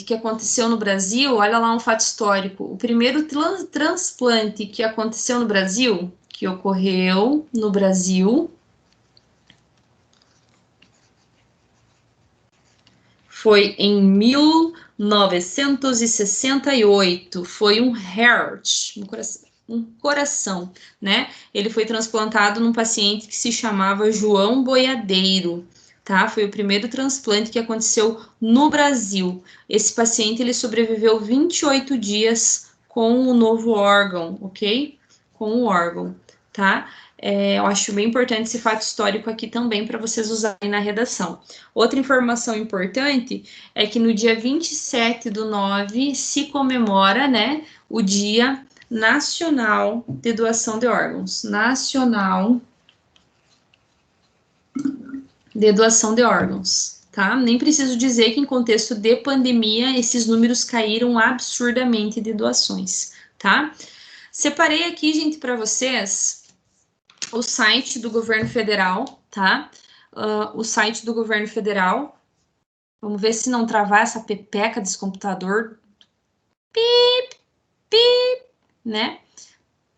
que aconteceu no Brasil, olha lá um fato histórico. O primeiro transplante que aconteceu no Brasil, que ocorreu no Brasil, foi em 1968. Foi um heart, um coração, né? Ele foi transplantado num paciente que se chamava João Boiadeiro, tá? Foi o primeiro transplante que aconteceu no Brasil. Esse paciente, ele sobreviveu 28 dias com o novo órgão, ok? Com o órgão, tá? Eu acho bem importante esse fato histórico aqui também para vocês usarem na redação. Outra informação importante é que no dia 27/9 se comemora, né, o Dia Nacional de Doação de Órgãos. Nacional de Doação de Órgãos, tá? Nem preciso dizer que em contexto de pandemia esses números caíram absurdamente de doações, tá? Separei aqui, gente, para vocês o site do governo federal, tá? O site do governo federal. Vamos ver se não travar essa pepeca desse computador. Pip, pip, né?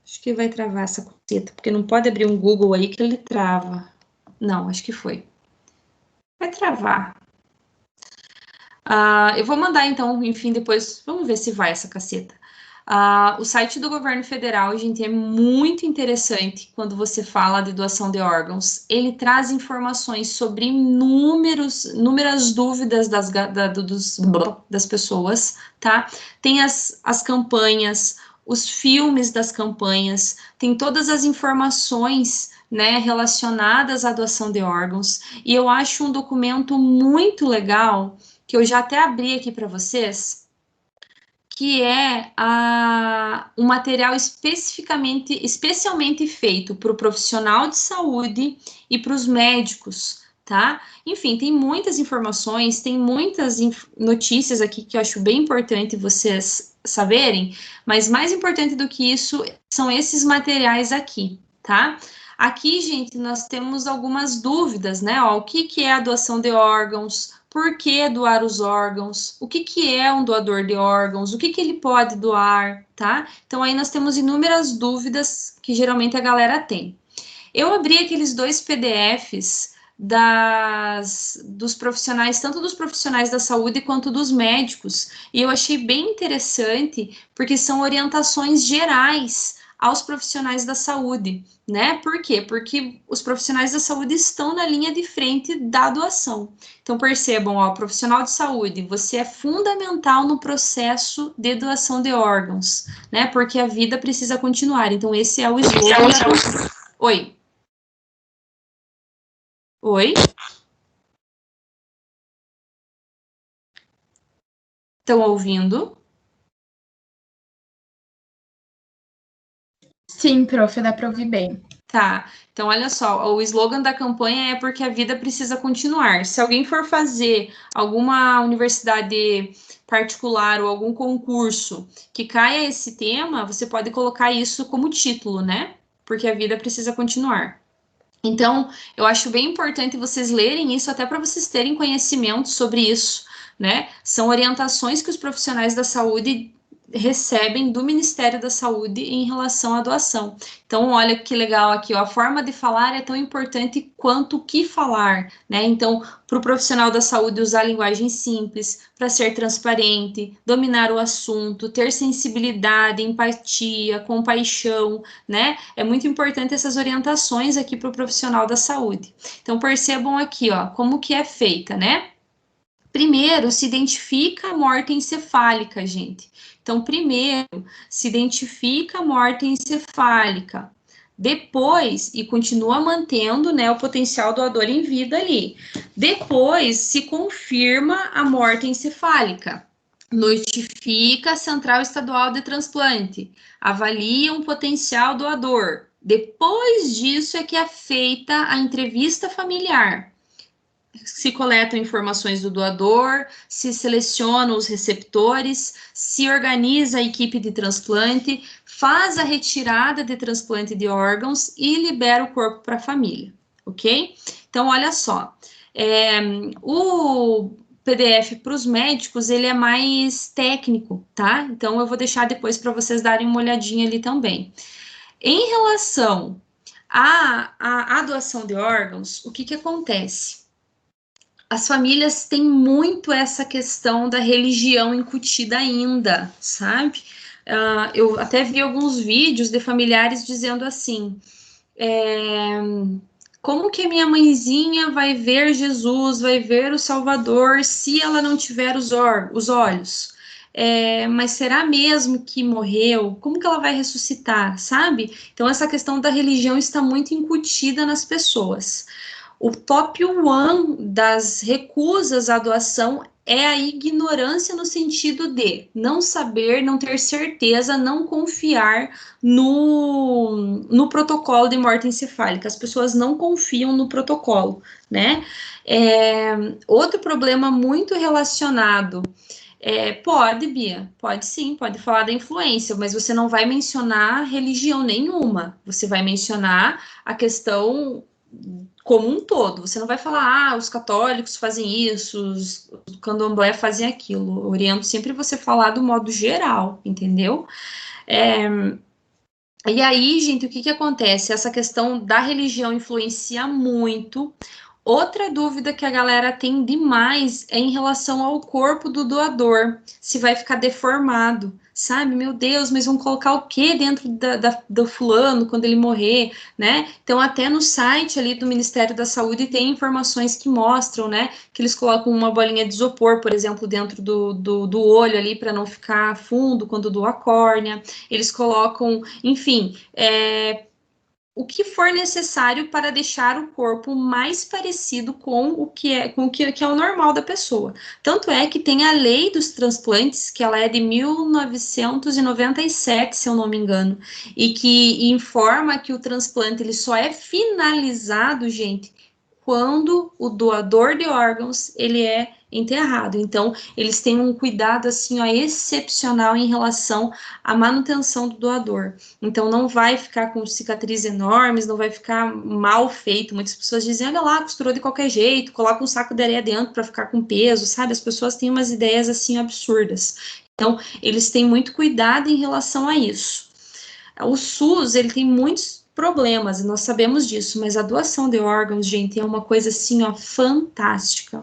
Acho que vai travar essa coseta, porque não pode abrir um Google aí que ele trava. Não, acho que foi. Vai travar. Eu vou mandar, então, enfim, depois, vamos ver se vai essa caceta. O site do governo federal, gente, é muito interessante quando você fala de doação de órgãos. Ele traz informações sobre inúmeras dúvidas das pessoas, tá? Tem as campanhas, os filmes das campanhas, tem todas as informações, né, relacionadas à doação de órgãos, e eu acho um documento muito legal, que eu já até abri aqui para vocês, que é um material especialmente feito para o profissional de saúde e para os médicos, tá? Enfim, tem muitas informações, tem muitas notícias aqui que eu acho bem importante vocês saberem, mas mais importante do que isso são esses materiais aqui, tá? Aqui, gente, nós temos algumas dúvidas, né? Ó, o que é a doação de órgãos? Por que doar os órgãos? O que é um doador de órgãos? O que ele pode doar, tá? Então, aí nós temos inúmeras dúvidas que geralmente a galera tem. Eu abri aqueles 2 PDFs dos profissionais, tanto dos profissionais da saúde quanto dos médicos, e eu achei bem interessante, porque são orientações gerais aos profissionais da saúde, né? Por quê? Porque os profissionais da saúde estão na linha de frente da doação. Então, percebam, ó, profissional de saúde, você é fundamental no processo de doação de órgãos, né? Porque a vida precisa continuar. Então, esse é o slogan da... Oi. Oi? Estão ouvindo? Sim, prof, dá para ouvir bem. Tá, então olha só, o slogan da campanha é porque a vida precisa continuar. Se alguém for fazer alguma universidade particular ou algum concurso que caia esse tema, você pode colocar isso como título, né? Porque a vida precisa continuar. Então, eu acho bem importante vocês lerem isso até para vocês terem conhecimento sobre isso, né? São orientações que os profissionais da saúde recebem do Ministério da Saúde em relação à doação. Então, olha que legal aqui, ó, a forma de falar é tão importante quanto o que falar, né? Então, para o profissional da saúde usar linguagem simples, para ser transparente, dominar o assunto, ter sensibilidade, empatia, compaixão, né? É muito importante essas orientações aqui para o profissional da saúde. Então, percebam aqui, ó, como que é feita, né? Primeiro, se identifica a morte encefálica, gente. Então, primeiro, se identifica a morte encefálica. Depois, e continua mantendo, né, o potencial doador em vida ali. Depois, se confirma a morte encefálica. Notifica a Central Estadual de Transplante. Avalia um potencial doador. Depois disso é que é feita a entrevista familiar. Se coletam informações do doador, se selecionam os receptores, se organiza a equipe de transplante, faz a retirada de transplante de órgãos e libera o corpo para a família, ok? Então, olha só, o PDF para os médicos, ele é mais técnico, tá? Então, eu vou deixar depois para vocês darem uma olhadinha ali também. Em relação à doação de órgãos, o que que acontece? As famílias têm muito essa questão da religião incutida ainda, sabe? Eu até vi alguns vídeos de familiares dizendo assim, como que a minha mãezinha vai ver Jesus, vai ver o Salvador, se ela não tiver os olhos? Mas será mesmo que morreu? Como que ela vai ressuscitar, sabe? Então, essa questão da religião está muito incutida nas pessoas. O top one das recusas à doação é a ignorância no sentido de não saber, não ter certeza, não confiar no protocolo de morte encefálica. As pessoas não confiam no protocolo, né? Outro problema muito relacionado pode, Bia, pode sim, pode falar da influência, mas você não vai mencionar religião nenhuma. Você vai mencionar a questão como um todo. Você não vai falar, os católicos fazem isso, os candomblé fazem aquilo. Eu oriento sempre você falar do modo geral, entendeu? E aí, gente, o que que acontece? Essa questão da religião influencia muito. Outra dúvida que a galera tem demais é em relação ao corpo do doador, se vai ficar deformado, sabe? Meu Deus, mas vão colocar o que dentro do fulano quando ele morrer, né? Então, até no site ali do Ministério da Saúde tem informações que mostram, né? Que eles colocam uma bolinha de isopor, por exemplo, dentro do olho ali para não ficar fundo quando doa a córnea. Eles colocam, enfim, o que for necessário para deixar o corpo mais parecido com o que é o normal da pessoa. Tanto é que tem a lei dos transplantes, que ela é de 1997, se eu não me engano, e que informa que o transplante ele só é finalizado, gente, quando o doador de órgãos ele é enterrado. Então, eles têm um cuidado assim, ó, excepcional em relação à manutenção do doador. Então, não vai ficar com cicatrizes enormes, não vai ficar mal feito. Muitas pessoas dizem, olha lá, costurou de qualquer jeito, coloca um saco de areia dentro para ficar com peso, sabe? As pessoas têm umas ideias assim absurdas. Então, eles têm muito cuidado em relação a isso. O SUS, ele tem muitos problemas, e nós sabemos disso, mas a doação de órgãos, gente, é uma coisa assim, ó, fantástica.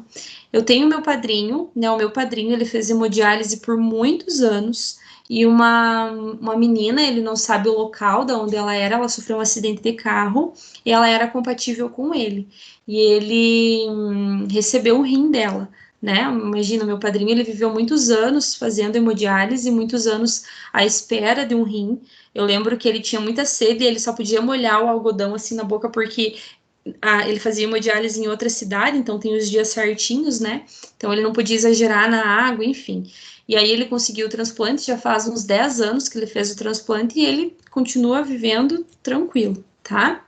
Eu tenho meu padrinho, né, o meu padrinho, ele fez hemodiálise por muitos anos, e uma menina, ele não sabe o local de onde ela era, ela sofreu um acidente de carro, e ela era compatível com ele, e ele recebeu o rim dela, né, imagina, meu padrinho, ele viveu muitos anos fazendo hemodiálise, muitos anos à espera de um rim. Eu lembro que ele tinha muita sede e ele só podia molhar o algodão assim na boca porque ele fazia hemodiálise em outra cidade, então tem os dias certinhos, né? Então ele não podia exagerar na água, enfim. E aí ele conseguiu o transplante, já faz uns 10 anos que ele fez o transplante e ele continua vivendo tranquilo, tá?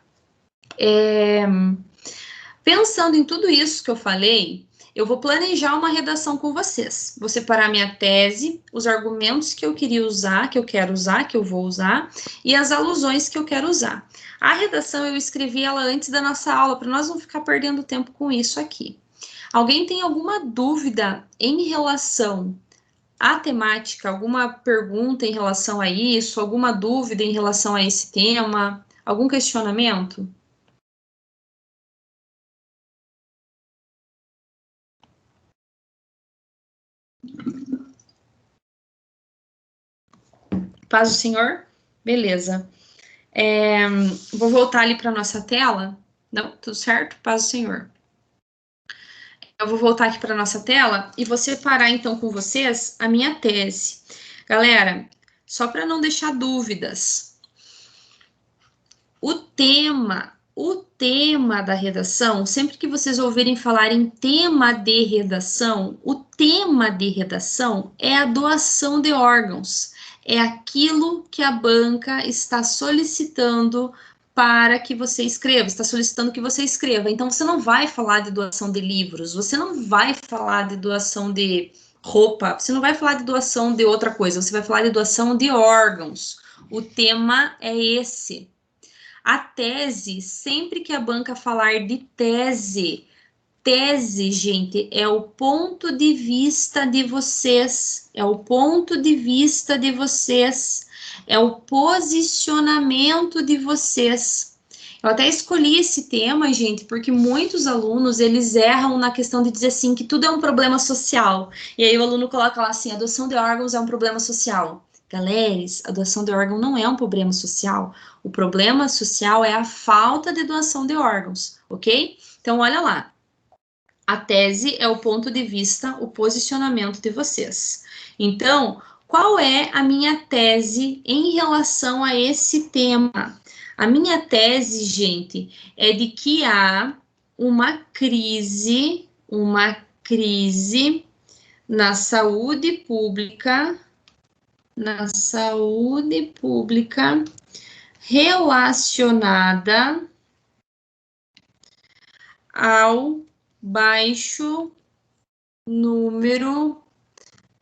Pensando em tudo isso que eu falei, eu vou planejar uma redação com vocês. Vou separar minha tese, os argumentos que eu queria usar, que eu quero usar, que eu vou usar, e as alusões que eu quero usar. A redação eu escrevi ela antes da nossa aula, para nós não ficar perdendo tempo com isso aqui. Alguém tem alguma dúvida em relação à temática, alguma pergunta em relação a isso, alguma dúvida em relação a esse tema, algum questionamento? Paz do Senhor? Beleza. Vou voltar ali para nossa tela. Não, tudo certo? Paz do Senhor. Eu vou voltar aqui para nossa tela e vou separar então com vocês a minha tese. Galera, só para não deixar dúvidas, o tema da redação, sempre que vocês ouvirem falar em tema de redação, o tema de redação é a doação de órgãos. É aquilo que a banca está solicitando para que você escreva, está solicitando que você escreva. Então, você não vai falar de doação de livros, você não vai falar de doação de roupa, você não vai falar de doação de outra coisa, você vai falar de doação de órgãos. O tema é esse. A tese, sempre que a banca falar de tese, tese, gente, é o ponto de vista de vocês, é o ponto de vista de vocês, é o posicionamento de vocês. Eu até escolhi esse tema, gente, porque muitos alunos, eles erram na questão de dizer assim, que tudo é um problema social. E aí o aluno coloca lá assim, a doação de órgãos é um problema social. Galeres, a doação de órgão não é um problema social. O problema social é a falta de doação de órgãos, ok? Então, olha lá. A tese é o ponto de vista, o posicionamento de vocês. Então, qual é a minha tese em relação a esse tema? A minha tese, gente, é de que há uma crise na saúde pública, relacionada ao baixo número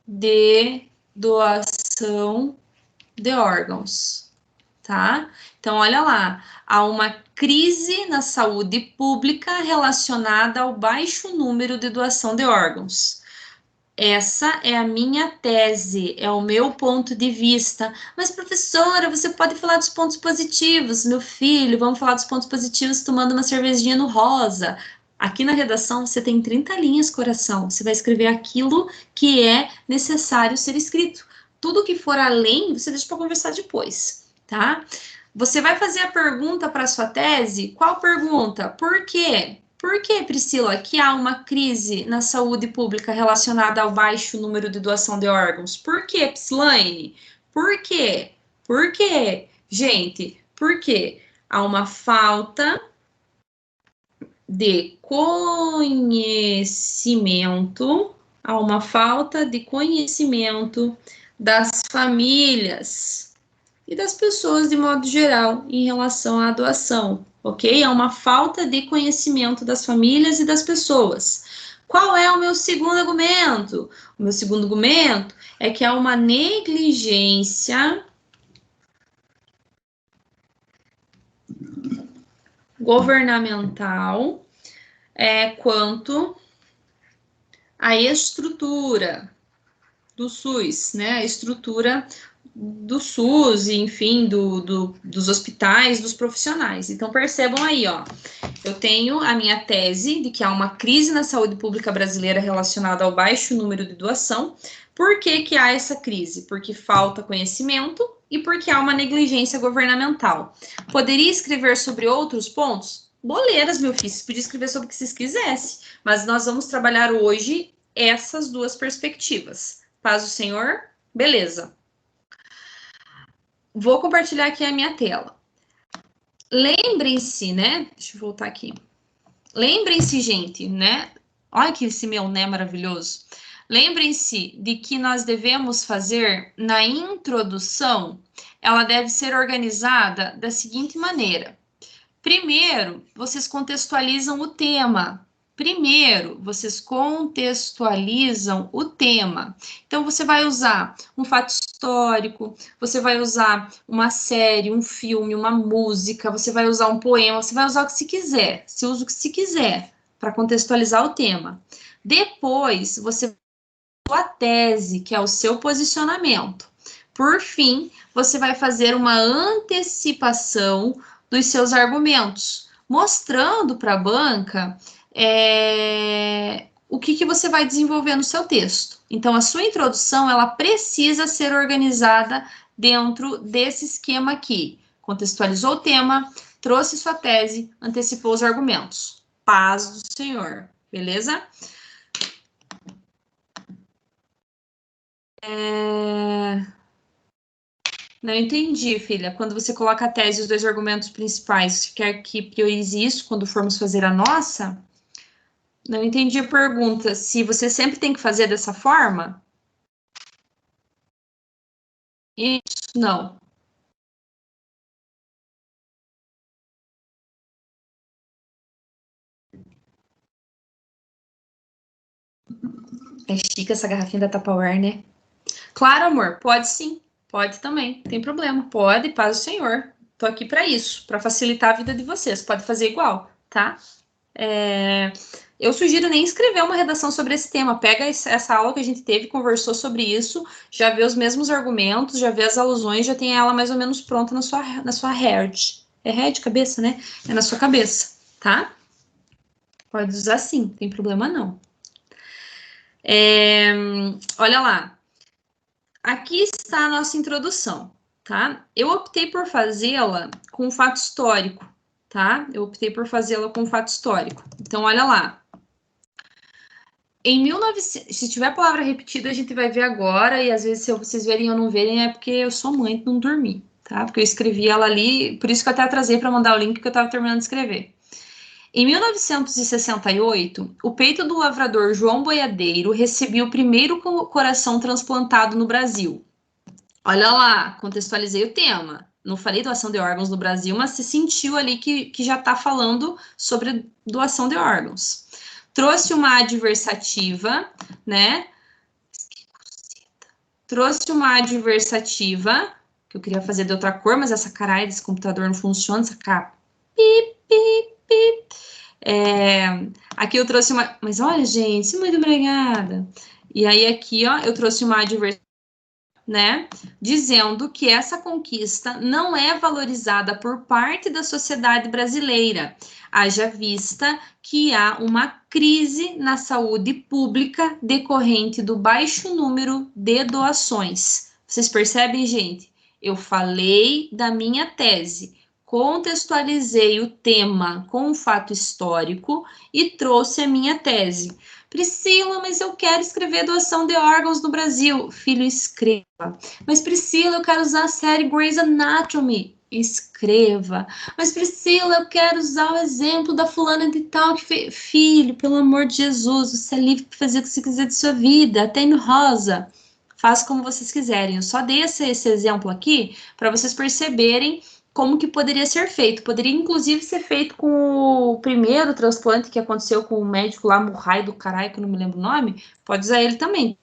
de doação de órgãos, tá? Então, olha lá, há uma crise na saúde pública relacionada ao baixo número de doação de órgãos. Essa é a minha tese, é o meu ponto de vista. Mas, professora, você pode falar dos pontos positivos. Meu filho, vamos falar dos pontos positivos tomando uma cervejinha no rosa. Aqui na redação você tem 30 linhas, coração. Você vai escrever aquilo que é necessário ser escrito. Tudo que for além, você deixa para conversar depois, tá? Você vai fazer a pergunta para a sua tese? Qual pergunta? Por quê? Por que, Priscila, que há uma crise na saúde pública relacionada ao baixo número de doação de órgãos? Por que, Psilaine? Por quê? Por quê? Gente, por quê? Há uma falta de conhecimento, das famílias e das pessoas de modo geral em relação à doação, ok? É uma falta de conhecimento das famílias e das pessoas. Qual é o meu segundo argumento? O meu segundo argumento é que há uma negligência governamental quanto à estrutura do SUS, né? A estrutura do SUS, enfim, dos hospitais, dos profissionais. Então, percebam aí, ó, eu tenho a minha tese de que há uma crise na saúde pública brasileira relacionada ao baixo número de doação. Por que que há essa crise? Porque falta conhecimento e porque há uma negligência governamental. Poderia escrever sobre outros pontos? Boleiras, meu filho, vocês podiam escrever sobre o que vocês quisessem, mas nós vamos trabalhar hoje essas duas perspectivas. Paz do Senhor? Beleza. Vou compartilhar aqui a minha tela. Lembrem-se, né? Deixa eu voltar aqui. Lembrem-se, gente, né? Olha que esse meu né maravilhoso. Lembrem-se de que nós devemos fazer na introdução, ela deve ser organizada da seguinte maneira. Primeiro, vocês contextualizam o tema. Então, você vai usar um fato histórico, você vai usar uma série, um filme, uma música, você vai usar um poema, você vai usar o que se quiser. Você usa o que se quiser para contextualizar o tema. Depois, você vai usar a tese, que é o seu posicionamento. Por fim, você vai fazer uma antecipação dos seus argumentos, mostrando para a banca o que você vai desenvolver no seu texto. Então, a sua introdução, ela precisa ser organizada dentro desse esquema aqui. Contextualizou o tema, trouxe sua tese, antecipou os argumentos. Paz do Senhor, beleza? Não entendi, filha. Quando você coloca a tese e os dois argumentos principais, você quer que priorize isso quando formos fazer a nossa? Não entendi a pergunta. Se você sempre tem que fazer dessa forma? Isso, não. É chique essa garrafinha da Tupperware, né? Claro, amor, pode sim. Pode também, não tem problema. Pode, paz do Senhor. Tô aqui para isso, para facilitar a vida de vocês. Pode fazer igual, tá? Eu sugiro nem escrever uma redação sobre esse tema. Pega essa aula que a gente teve, conversou sobre isso, já vê os mesmos argumentos, já vê as alusões, já tem ela mais ou menos pronta na sua head. É head, cabeça, né? É na sua cabeça, tá? Pode usar sim, não tem problema não. Olha lá. Aqui está a nossa introdução, tá? Eu optei por fazê-la com fato histórico, tá? Eu optei por fazê-la com fato histórico. Então, olha lá. Em 1900, se tiver palavra repetida, a gente vai ver agora, e às vezes, se vocês verem ou não verem, é porque eu sou mãe e não dormi, tá? Porque eu escrevi ela ali, por isso que eu até atrasei para mandar o link, que eu estava terminando de escrever. Em 1968, o peito do lavrador João Boiadeiro recebeu o primeiro coração transplantado no Brasil. Olha lá, contextualizei o tema. Não falei doação de órgãos no Brasil, mas se sentiu ali que já está falando sobre doação de órgãos. Trouxe uma adversativa, né? Trouxe uma adversativa, que eu queria fazer de outra cor, mas essa caralho desse computador não funciona, essa capa. Pip, pip, pip. Aqui eu trouxe uma... Mas olha, gente, muito obrigada. E aí aqui, ó, eu trouxe uma adversativa, né, dizendo que essa conquista não é valorizada por parte da sociedade brasileira, haja vista que há uma crise na saúde pública decorrente do baixo número de doações. Vocês percebem, gente? Eu falei da minha tese, contextualizei o tema com um fato histórico e trouxe a minha tese. Priscila, mas eu quero escrever doação de órgãos no Brasil. Filho, escreva. Mas Priscila, eu quero usar a série Grey's Anatomy. Escreva. Mas Priscila, eu quero usar o exemplo da fulana de tal que fez. Filho, pelo amor de Jesus, você é livre para fazer o que você quiser de sua vida, até no rosa. Faça como vocês quiserem. Eu só dei esse exemplo aqui para vocês perceberem como que poderia ser feito. Poderia, inclusive, ser feito com o primeiro transplante que aconteceu com o médico lá, Murray do caralho, que eu não me lembro o nome. Pode usar ele também,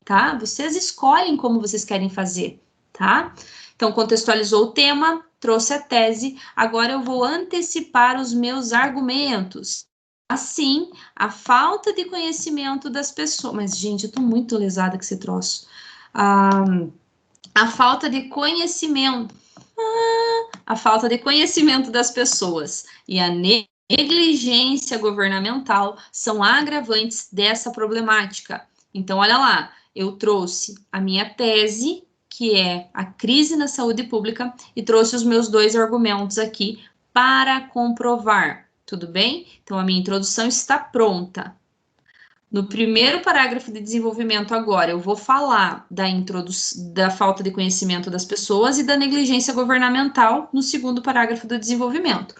tá? Vocês escolhem como vocês querem fazer, tá? Então, contextualizou o tema, trouxe a tese, agora eu vou antecipar os meus argumentos. Assim, a falta de conhecimento das pessoas... Mas, gente, eu tô muito lesada com esse troço. A falta de conhecimento... A falta de conhecimento das pessoas e a negligência governamental são agravantes dessa problemática. Então, olha lá, eu trouxe a minha tese, que é a crise na saúde pública, e trouxe os meus dois argumentos aqui para comprovar, tudo bem? Então, a minha introdução está pronta. No primeiro parágrafo de desenvolvimento agora, eu vou falar da falta de conhecimento das pessoas e da negligência governamental no segundo parágrafo do desenvolvimento.